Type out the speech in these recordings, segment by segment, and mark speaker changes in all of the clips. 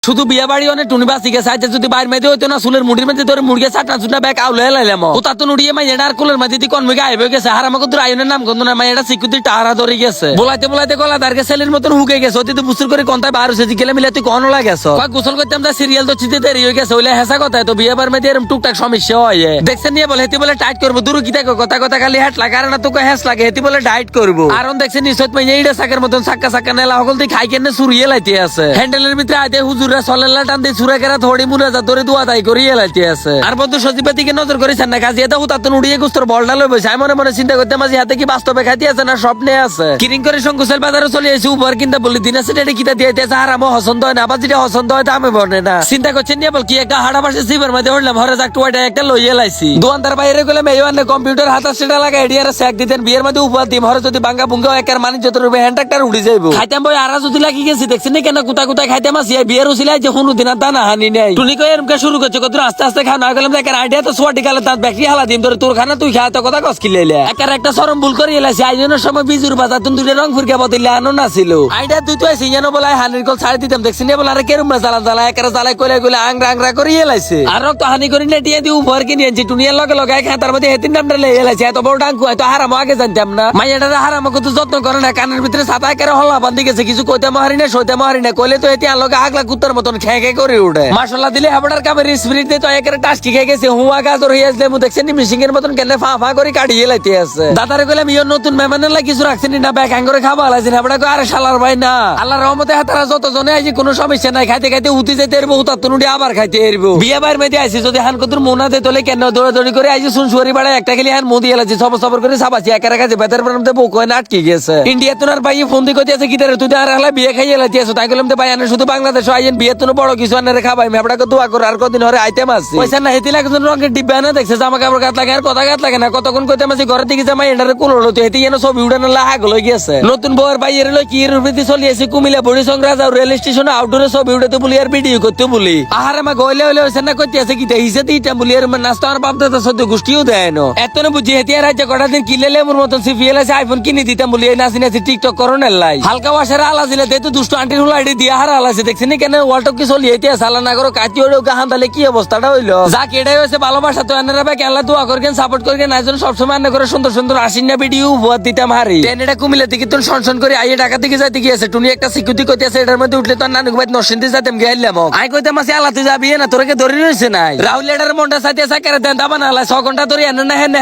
Speaker 1: শুধু বিয়ে বাড়ি অনেক টুনি বাসি গেছে আজ যদি বাইর মেয়েদের হইতো না চুলের মুড়ির মধ্যে ধরে মুড়িয়ে চাটনা চুটনা ব্যাগ আউলে লাইলাম ও তা তো নুড়িয়ে মাই এটা আর কুলের মধ্যে কোন মেঘে আইবে গেছে আর আমাকে তোর আয়নের নাম গন্ধ না মাই এটা সিকিউরিটি টাহারা ধরে গেছে বলাইতে বলাইতে গলা দাঁড়কে ছেলের মতন হুকে গেছে অতি তো বুসুর করে কোনটায় বার হয়েছে গেলে মিলে তুই কন লাগেছ কয় গোসল করতাম যা সিরিয়াল তো চিতে দেরি হয়ে গেছে ওইলে হেসা কথা তো বিয়ে বার মেয়েদের এরকম টুকটাক সমস্যা হয় দেখছেন নিয়ে বলে হেতি বলে টাইট করবো দূর কি দেখো কথা কথা খালি হ্যাট লাগে আর না তোকে হ্যাস লাগে হেতি বলে ডাইট করবো আর দেখছেন নিশ্চয় মাই এইটা সাকের মতন সাক্কা সাক্কা নেলা হকল তুই খাই কেন সুরিয়ে লাইতে আছে হ্যান্ডেলের ভিতরে আইতে হুজুরা সলেলা টান দিয়ে সুরা কেরা থোড়ি মুনাজা ধরে দোয়া দাই করিয়ে লাইতে আছে আর বন্ধু সচিবাতিকে নজর করেছেন না কাজে এটা হুতা তো উড়িয়ে গুস্তর বলটা লই বসে মনে মনে চিন্তা করতে মাঝে হাতে কি বাস্তবে খাইতে আছে না স্বপ্নে আছে কিরিং করে শঙ্কুশাল বাজারে চলে এসে উপর কিনতে বলি দিন আছে এটা কিতা দিয়ে দিতেছে আর আমার পছন্দ হয় না আবার যেটা পছন্দ হয় তা আমি বনে না চিন্তা করছেন নিয়ে বল কি একটা হাড়া পাশে সিবার মধ্যে উঠলাম হরে যাক টুয়াটা একটা লইয়ে লাইছি দোকানদার বাইরে গেলে মেয়ে কম্পিউটার হাতা সেটা লাগা এডিয়ার স্যাক দিতেন বিয়ের মধ্যে উপহার দিম হরে যদি বাঙ্গা বুঙ্গা একার মানি যত রূপে হ্যান্ডটাক্টার উড়ে যাইবো খাইতাম বই আর যদি লাগি গেছি দেখছেন কেন কুতা কুতা খাইতাম আসি বিয়ের উছিলাই যে কোনো দিন দানা হানি নাই টুনি কই এরকম শুরু করছে কত আস্তে আস্তে খাওয়া না গেলাম একার আইডিয়া তো সোয়াটি গালে তার ব্যাটারি হালা দিম ধরে তোর খানা তুই খা তো কথা কস কি লইলে একার একটা সরম ভুল করে এলাইছি আইজনের সময় বিজুর বাজার তুমি দুটো রং ফুরকে বদলে আনো না ছিল আইডিয়া তুই তো আইছি জানো বলে হানির কল ছাড়ি দিতাম দেখছিস না বলে আরে কেরম না জ্বালা জ্বালা একার জ্বালাই কইলে কইলে আংরা আংরা করে এলাইছে আর তো হানি করে নেটিয়ে দি উপর কিনে আনছি টুনিয়ার লগে লগে খায় তার মধ্যে হেতিন নামটা লই এলাইছে এত বড় ডাঙ্কু এত হারাম আগে জানতাম না মাইয়াটা হারাম কত যত্ন করে না কানের ভিতরে ছাতা একারে হল্লা বান্ধি গেছে কিছু কইতে মারি না সইতে মারি না কইলে তো এতে আলোকে আগলা কুত্তার মতন খেয়ে খেয়ে করে উঠে মাশাআল্লাহ দিলে হাবড়ার কামের স্পিরিট দিয়ে তো একারে টাস্কি খেয়ে গেছে হুয়া গাজর হয়ে আসলে মু দেখছেন মিশিং এর মতন কেন ফা ফা করে কাটিয়ে লাইতে আছে দাদারে কইলাম ইয়ো নতুন মেহমানের লাগি কিছু রাখছেন না ব্যাগ হ্যাং করে খাবা লাইছেন হাবড়া কই আরে শালার ভাই না আল্লাহর রহমতে হাতারা যত জনে আইছে কোনো সমস্যা নাই খাইতে খাইতে উঠি যাইতে এরবো উতার তুনুডি আবার খাইতে এরবো বিয়ে বাইর মেয়েতে আইছি যদি হান কতুর মোনা দে তোলে কেন দৌড়াদৌড়ি করে আইছি শুন সুয়ারি বাড়া একটা গেলি হান মুদি এলাছি সব সবর করে সাবাছি একার কাছে বেতার বানাতে বউ কয় না আটকে গেছে ইন্ডিয়া তোনার ভাই ফোন দিয়ে কইতে আছে কিটারে তুই আর হলা বিয়ে খাইয়ে লাইতে আছো তাই কইলাম তো ভাই আনে শুধু বাংলাদেশ আইন বিয়ে তুনো বড় কিছু আনে রেখা ভাই মেবড়াকে দোয়া করে আর কদিন হরে আইতে মাসি পয়সা না হেতি লাগে রঙের ডিব্বা না দেখছে জামা কাপড় গাত লাগে আর কথা গাত লাগে না কতক্ষণ কইতে মাসি ঘরে দিকে জামাই এন্ডারে কুল হলো তো হেতি যেন ছবি উড়ানো লাগ লই গেছে নতুন বউয়ের ভাই এর লই কি এর রূপে চলি আছে কুমিল্লা বড়ি সংগ্রাজ আর রেল স্টেশনে আউটডোরে ছবি উড়াতে বলি আর ভিডিও করতে বলি আহারে মা গইলে হইলে হইছে না কইতে আছে কি হিসে দিটা বলি আর নাস্তা আর বাপ দাদা সদ্য গোষ্ঠীও দেয় না এত না বুঝি হেতি আর আইছে কটা দিন কিলেলে মোর মতন সিপিএল আছে আইফোন কিনে দিতাম বলি এই নাচি নাচি টিকটক করনের লাই হালকা ওয়াশের আলা ছিল তে তো দুষ্ট আন্টির হলো আইডি দিয়া হারা আলাছে দেখছেন কেন ওয়ালটক কি চলি হেতি সালা না করো কাটি ওড়ে গাহান তালে কি অবস্থাটা হইলো যা কেডাই হইছে ভালোবাসা তো এনারা ভাই আল্লাহ দোয়া করবেন সাপোর্ট করবেন আইজন সব সময় আন্না করে সুন্দর সুন্দর আসিনা ভিডিও উপহার দিতাম হারি টেনেটা কুমিল্লা থেকে তো সনসন করে আইয়ে ঢাকা থেকে যাইতে গিয়েছে টুনি একটা সিকিউরিটি কইতে আছে এটার মধ্যে উঠলে তো নানুক ভাই নরসিংদী যাইতাম গেলাম আই কইতাম আছে আল্লাহ তুই যাবি না তোরকে ধরে রইছে নাই রাহুল এটার মনটা সাথে সাকারে দেন দাবা না 6 ঘন্টা ধরে এনে হেন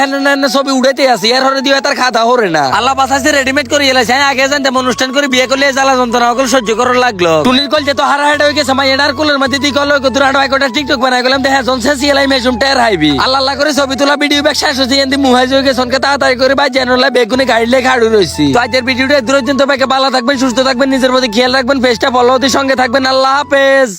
Speaker 1: ছবি উড়াইতে আছে এর হরে দিও তার খাতা হরে না আল্লাহ বাসাইছে রেডিমেড করে এলাছে আগে জানতাম অনুষ্ঠান করে বিয়ে করলে জ্বালা যন্ত্রণা সকল সহ্য করার লাগলো টুনির কল যে তো হারা হেড হয়ে গেছে মাই এটার কুলের মধ্যে দি কল কত হাড় কটা টিকটক বানাই গেলাম দেখা জন শেষ এলাই মেশুম টের হাইবি আল্লাহ আল্লাহ করে ছবি তোলা ভিডিও ব্যাগ শেষ হচ্ছে এন্দি মুহাজ হয়ে গেছে সনকে তাড়াতাড়ি করে ভাই জানুলা বেগুনে গাড়ি লেগে হাড়ু রইছি তো আজকের ভিডিওটা দূর পর্যন্ত ভালো থাকবেন সুস্থ থাকবেন নিজের প্রতি খেয়াল রাখবেন পেজটা ফলো হতে সঙ্গে থাকবেন আল্লাহ হাফেজ।